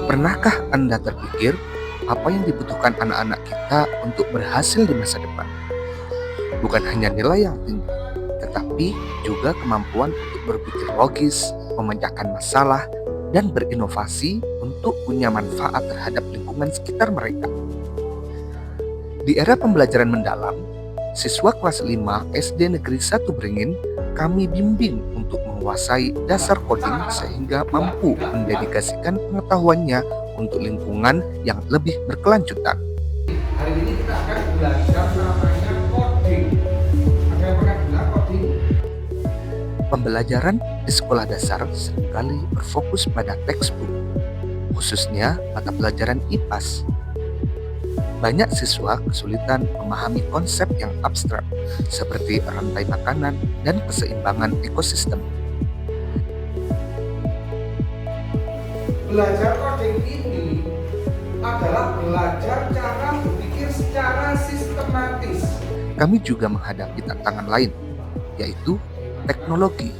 Pernahkah Anda terpikir apa yang dibutuhkan anak-anak kita untuk berhasil di masa depan? Bukan hanya nilai yang tinggi, tetapi juga kemampuan untuk berpikir logis, memecahkan masalah, dan berinovasi untuk punya manfaat terhadap lingkungan sekitar mereka. Di era pembelajaran mendalam, siswa kelas 5 SD Negeri 1 Beringin kami bimbing untuk menguasai dasar coding sehingga mampu mendedikasikan pengetahuannya untuk lingkungan yang lebih berkelanjutan. Hari ini kita akan belajar namanya coding. Ada yang pernah dengar coding? Pembelajaran di sekolah dasar seringkali berfokus pada textbook, khususnya mata pelajaran IPAS. Banyak siswa kesulitan memahami konsep yang abstrak, seperti rantai makanan dan keseimbangan ekosistem. Belajar coding ini adalah belajar cara berpikir secara sistematis. Kami juga menghadapi tantangan lain, yaitu teknologi.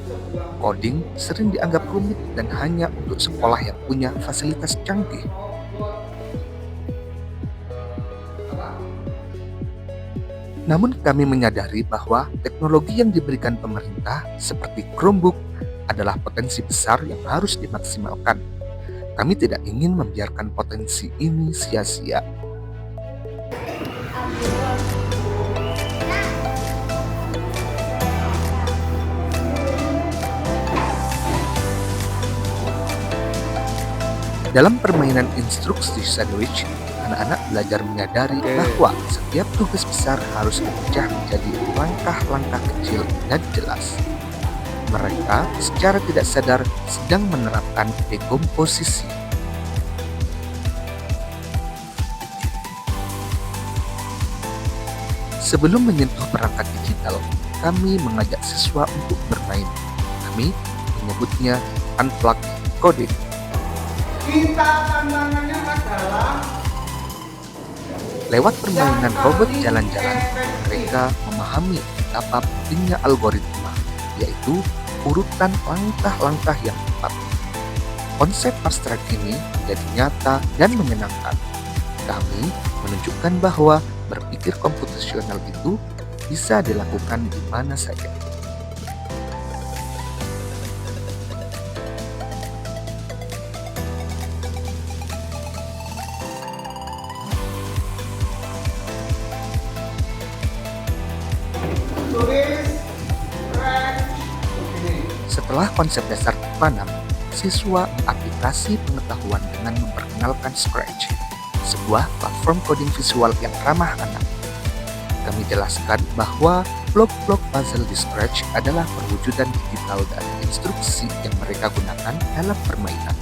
Coding sering dianggap rumit dan hanya untuk sekolah yang punya fasilitas canggih. Namun kami menyadari bahwa teknologi yang diberikan pemerintah seperti Chromebook adalah potensi besar yang harus dimaksimalkan. Kami tidak ingin membiarkan potensi ini sia-sia. Dalam permainan instruksi sandwich, anak-anak belajar menyadari bahwa setiap tugas besar harus dipecah menjadi langkah-langkah kecil dan jelas. Mereka secara tidak sadar sedang menerapkan dekomposisi. Sebelum menyentuh perangkat digital, kami mengajak siswa untuk bermain. Kami menyebutnya unplugged coding. Kita tantangannya adalah Lewat permainan robot jalan-jalan, mereka memahami betapa pentingnya algoritma, yaitu urutan langkah-langkah yang tepat. Konsep abstrak ini menjadi nyata dan menyenangkan. Kami menunjukkan bahwa berpikir komputasional itu bisa dilakukan di mana saja. tulis, range, ini. Setelah konsep dasar tertanam, siswa mengaplikasi pengetahuan dengan memperkenalkan Scratch, sebuah platform coding visual yang ramah anak. Kami jelaskan bahwa blok-blok puzzle di Scratch adalah perwujudan digital dari instruksi yang mereka gunakan dalam permainan.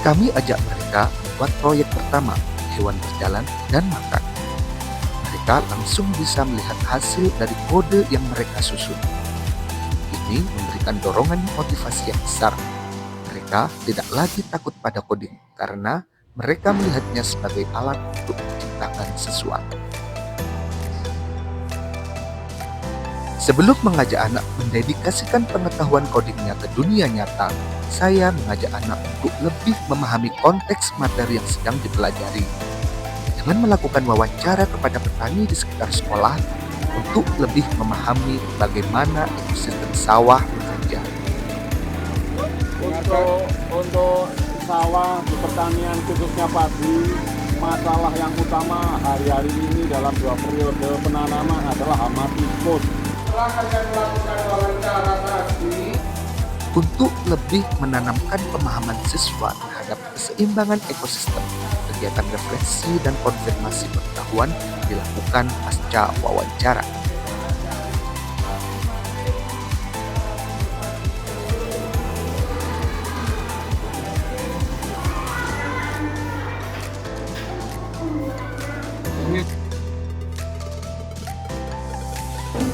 Kami ajak mereka membuat proyek pertama, hewan berjalan dan makan. Mereka langsung bisa melihat hasil dari kode yang mereka susun. Ini memberikan dorongan motivasi yang besar. Mereka tidak lagi takut pada coding karena mereka melihatnya sebagai alat untuk menciptakan sesuatu. Sebelum mengajak anak mendedikasikan pengetahuan codingnya ke dunia nyata, saya mengajak anak untuk lebih memahami konteks materi yang sedang dipelajari. Dengan melakukan wawancara kepada petani di sekitar sekolah untuk lebih memahami bagaimana ekosistem sawah bekerja. Untuk sawah di pertanian khususnya padi, masalah yang utama hari-hari ini dalam 2 periode penanaman adalah hama tikus. Setelah kalian melakukan wawancara tadi, Untuk lebih menanamkan pemahaman siswa terhadap keseimbangan ekosistem, kegiatan refleksi dan konfirmasi pengetahuan dilakukan pasca wawancara.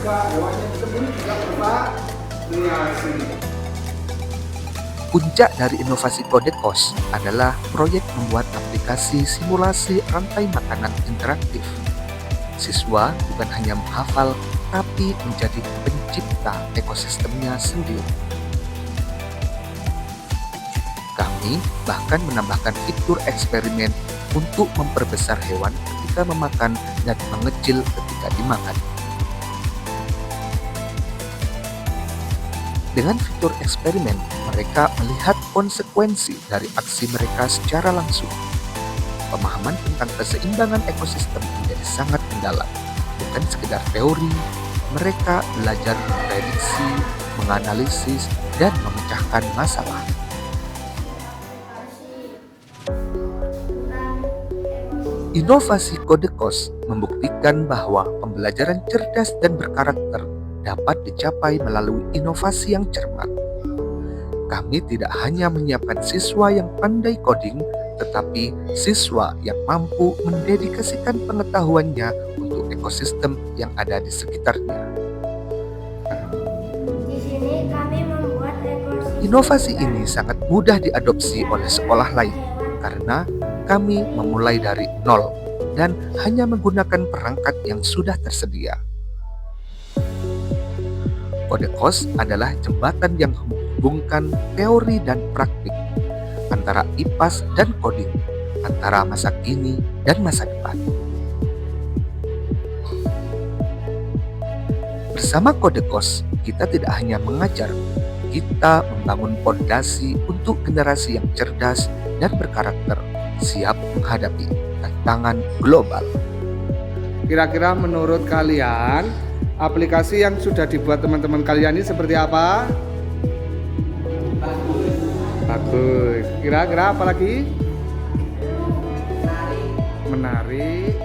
juga hewannya tersebut juga bervariasi. Puncak dari inovasi Codecos adalah proyek membuat aplikasi simulasi rantai makanan interaktif. Siswa bukan hanya menghafal, tetapi menjadi pencipta ekosistemnya sendiri. Kami bahkan menambahkan fitur eksperimen untuk memperbesar hewan ketika memakan dan mengecil ketika dimakan. Dengan fitur eksperimen, mereka melihat konsekuensi dari aksi mereka secara langsung. Pemahaman tentang keseimbangan ekosistem menjadi sangat mendalam, bukan sekedar teori. Mereka belajar memprediksi, menganalisis, dan memecahkan masalah. Inovasi kode KOS membuktikan bahwa pembelajaran cerdas dan berkarakter dapat dicapai melalui inovasi yang cermat. Kami tidak hanya menyiapkan siswa yang pandai coding, tetapi siswa yang mampu mendedikasikan pengetahuannya untuk ekosistem yang ada di sekitarnya. Di sini kami membuat ekosistem. Inovasi ini sangat mudah diadopsi oleh sekolah lain karena kami memulai dari nol dan hanya menggunakan perangkat yang sudah tersedia. Kode KOS adalah jembatan yang menghubungkan teori dan praktik antara IPAS dan coding, antara masa kini dan masa depan. Bersama kode KOS, kita tidak hanya mengajar, kita membangun fondasi untuk generasi yang cerdas dan berkarakter, siap menghadapi tantangan global. Kira-kira menurut kalian, aplikasi yang sudah dibuat teman-teman kalian ini seperti apa? Bagus. Kira-kira apa lagi? Menarik.